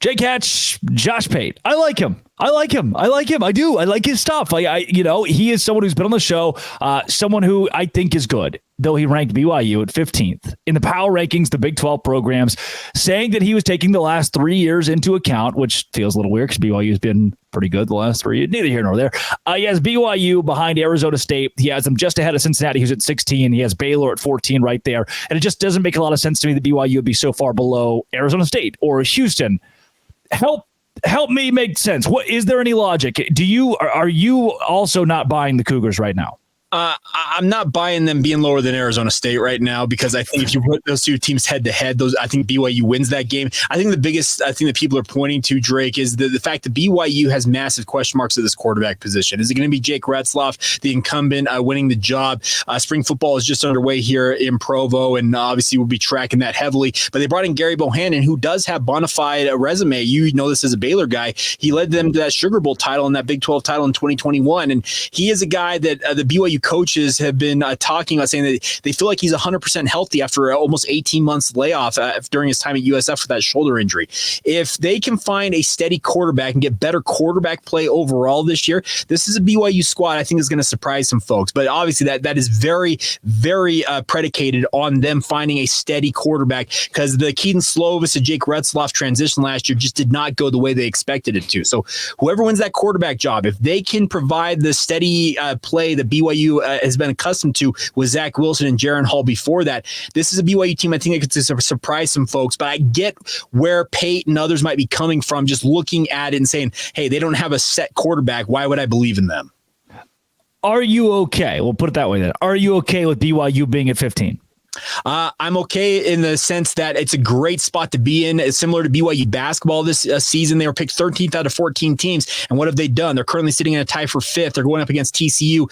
Jake Hatch, Josh Pate. I like him. I do. I like his stuff. He is someone who's been on the show, someone who I think is good, though he ranked BYU at 15th in the power rankings, the Big 12 programs, saying that he was taking the last 3 years into account, which feels a little weird because BYU has been pretty good the last 3 years. Neither here nor there. He has BYU behind Arizona State. He has them just ahead of Cincinnati, who's at 16. He has Baylor at 14 right there. And it just doesn't make a lot of sense to me that BYU would be so far below Arizona State or Houston. Help me make sense. What is there any logic? Are you also not buying the Cougars right now? I'm not buying them being lower than Arizona State right now because I think if you put those two teams head to head, I think BYU wins that game. I think the biggest thing that people are pointing to, Drake, is the fact that BYU has massive question marks at this quarterback position. Is it going to be Jake Retzloff, the incumbent, winning the job? Spring football is just underway here in Provo, and obviously we'll be tracking that heavily. But they brought in Gary Bohannon, who does have bona fide resume. You know this as a Baylor guy. He led them to that Sugar Bowl title and that Big 12 title in 2021, and he is a guy that the BYU coaches have been talking about, saying that they feel like he's 100% healthy after almost 18 months layoff during his time at USF with that shoulder injury. If they can find a steady quarterback and get better quarterback play overall this year, this is a BYU squad I think is going to surprise some folks. But obviously that is very, very predicated on them finding a steady quarterback, because the Keaton Slovis to Jake Retzloff transition last year just did not go the way they expected it to. So whoever wins that quarterback job, if they can provide the steady play that BYU has been accustomed to with Zach Wilson and Jaron Hall before that, this is a BYU team I think that could surprise some folks. But I get where Pate and others might be coming from, just looking at it and saying, hey, they don't have a set quarterback. Why would I believe in them? Are you okay? We'll put it that way then. Are you okay with BYU being at 15? I'm okay in the sense that it's a great spot to be in. It's similar to BYU basketball this season. They were picked 13th out of 14 teams. And what have they done? They're currently sitting in a tie for 5th. They're going up against TCU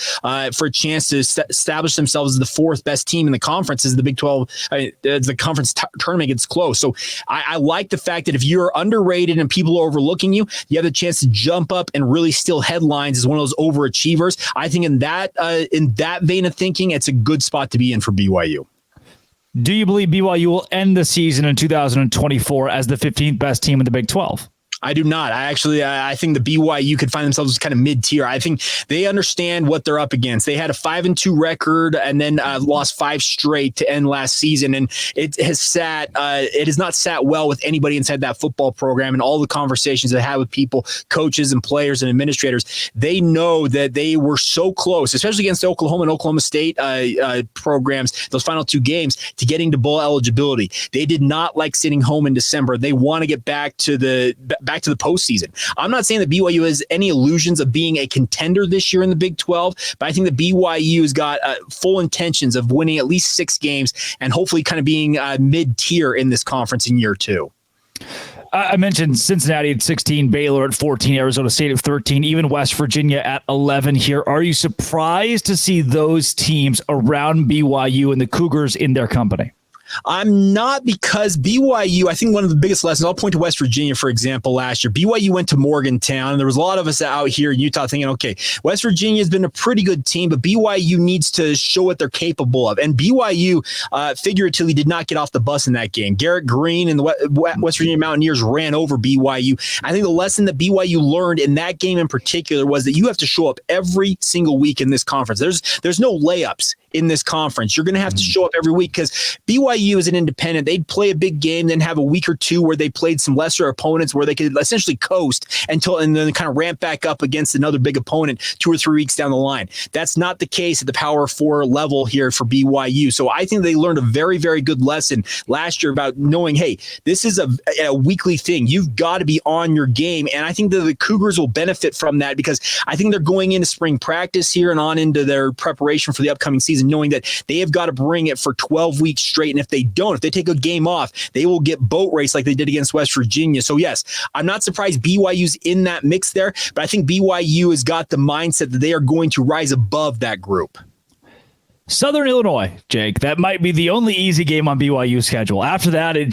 for a chance to establish themselves as the 4th best team in the conference as the Big 12, the conference tournament gets close. So I like the fact that if you're underrated and people are overlooking you, you have the chance to jump up and really steal headlines as one of those overachievers. I think in that vein of thinking, it's a good spot to be in for BYU. Do you believe BYU will end the season in 2024 as the 15th best team in the Big 12? I do not. I think the BYU could find themselves kind of mid-tier. I think they understand what they're up against. They had a 5-2 record and then lost 5 straight to end last season. And it has not sat well with anybody inside that football program, and all the conversations I had with people, coaches and players and administrators. They know that they were so close, especially against the Oklahoma and Oklahoma State programs, those final 2 games, to getting to bowl eligibility. They did not like sitting home in December. They want to get back to the postseason. I'm not saying that BYU has any illusions of being a contender this year in the Big 12, but I think that BYU has got full intentions of winning at least 6 games and hopefully kind of being mid-tier in this conference in year 2. I mentioned Cincinnati at 16, Baylor at 14, Arizona State at 13, even West Virginia at 11 here. Are you surprised to see those teams around BYU and the Cougars in their company? I'm not, because BYU, I think one of the biggest lessons, I'll point to West Virginia, for example, last year. BYU went to Morgantown, and there was a lot of us out here in Utah thinking, okay, West Virginia has been a pretty good team, but BYU needs to show what they're capable of. And BYU figuratively did not get off the bus in that game. Garrett Green and the West Virginia Mountaineers ran over BYU. I think the lesson that BYU learned in that game in particular was that you have to show up every single week in this conference. There's no layups in this conference. You're going to have to show up every week, because BYU is an independent. They'd play a big game, then have a week or 2 where they played some lesser opponents where they could essentially coast and then kind of ramp back up against another big opponent 2 or 3 weeks down the line. That's not the case at the Power 4 level here for BYU. So I think they learned a very, very good lesson last year about knowing, hey, this is a weekly thing. You've got to be on your game. And I think that the Cougars will benefit from that, because I think they're going into spring practice here and on into their preparation for the upcoming season, knowing that they have got to bring it for 12 weeks straight. And if they take a game off, they will get boat race like they did against West Virginia. So yes, I'm not surprised BYU's in that mix there, but I think BYU has got the mindset that they are going to rise above that group. Southern Illinois, Jake. That might be the only easy game on BYU's schedule. After that, it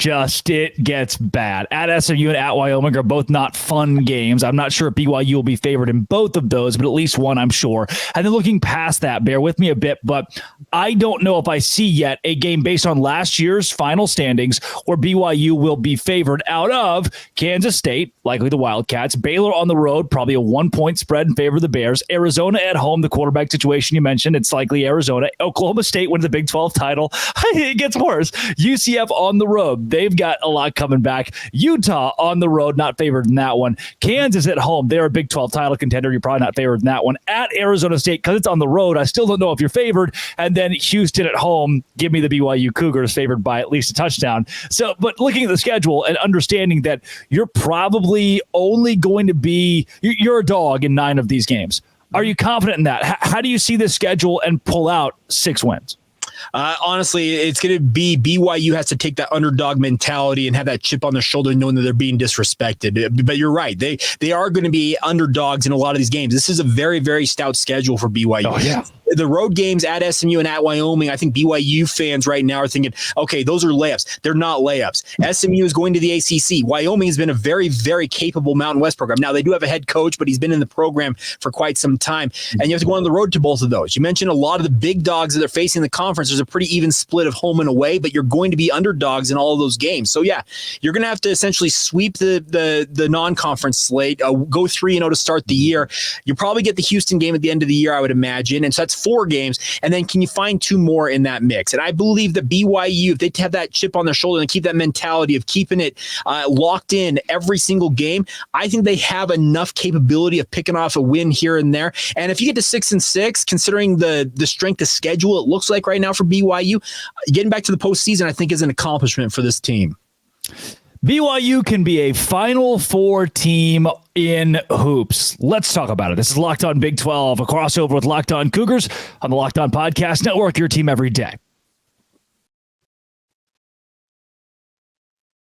gets bad. At SMU and at Wyoming are both not fun games. I'm not sure if BYU will be favored in both of those, but at least one I'm sure. And then looking past that, bear with me a bit, but I don't know if I see yet a game based on last year's final standings where BYU will be favored out of Kansas State, likely the Wildcats, Baylor on the road, probably a 1-point spread in favor of the Bears, Arizona at home, the quarterback situation you mentioned, it's likely Arizona, Oklahoma State wins the Big 12 title. It gets worse. UCF on the road. They've got a lot coming back. Utah on the road, not favored in that one. Kansas at home. They're a Big 12 title contender. You're probably not favored in that one. At Arizona State, because it's on the road, I still don't know if you're favored. And then Houston at home. Give me the BYU Cougars favored by at least a touchdown. So, but looking at the schedule and understanding that you're probably only going to be, you're a dog in 9 of these games. Are you confident in that? How do you see this schedule and pull out 6 wins? Honestly, it's going to be BYU has to take that underdog mentality and have that chip on their shoulder, knowing that they're being disrespected. But you're right; they are going to be underdogs in a lot of these games. This is a very, very stout schedule for BYU. Oh, yeah. The road games at SMU and at Wyoming, I think BYU fans right now are thinking, okay, those are layups. They're not layups. SMU is going to the ACC. Wyoming has been a very, very capable Mountain West program. Now, they do have a head coach, but he's been in the program for quite some time. And you have to go on the road to both of those. You mentioned a lot of the big dogs that they're facing in the conference. There's a pretty even split of home and away, but you're going to be underdogs in all of those games. So, yeah, you're going to have to essentially sweep the non-conference slate, go 3-0 to start the year. You probably get the Houston game at the end of the year, I would imagine. And so that's 4 games, and then can you find 2 more in that mix? And I believe that BYU, if they have that chip on their shoulder and keep that mentality of keeping it locked in every single game, I think they have enough capability of picking off a win here and there. And if you get to 6-6, considering the strength of schedule it looks like right now for BYU, getting back to the postseason, I think is an accomplishment for this team. BYU can be a Final Four team in hoops. Let's talk about it. This is Locked On Big 12, a crossover with Locked On Cougars on the Locked On Podcast Network, your team every day.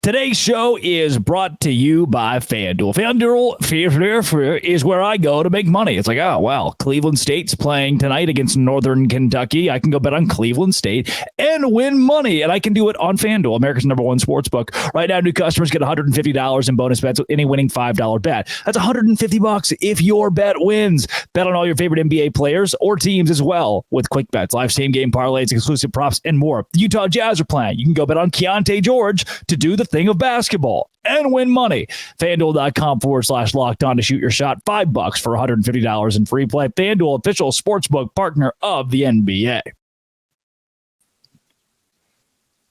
Today's show is brought to you by FanDuel. FanDuel is where I go to make money. It's like, oh, well, Cleveland State's playing tonight against Northern Kentucky. I can go bet on Cleveland State and win money, and I can do it on FanDuel, America's #1 sports book. Right now, new customers get $150 in bonus bets with any winning $5 bet. That's $150 if your bet wins. Bet on all your favorite NBA players or teams as well with quick bets, live same-game parlays, exclusive props, and more. The Utah Jazz are playing. You can go bet on Keontae George to do the thing of basketball and win money. FanDuel.com/locked on to shoot your shot. $5 for $150 in free play. FanDuel, official sportsbook partner of the NBA.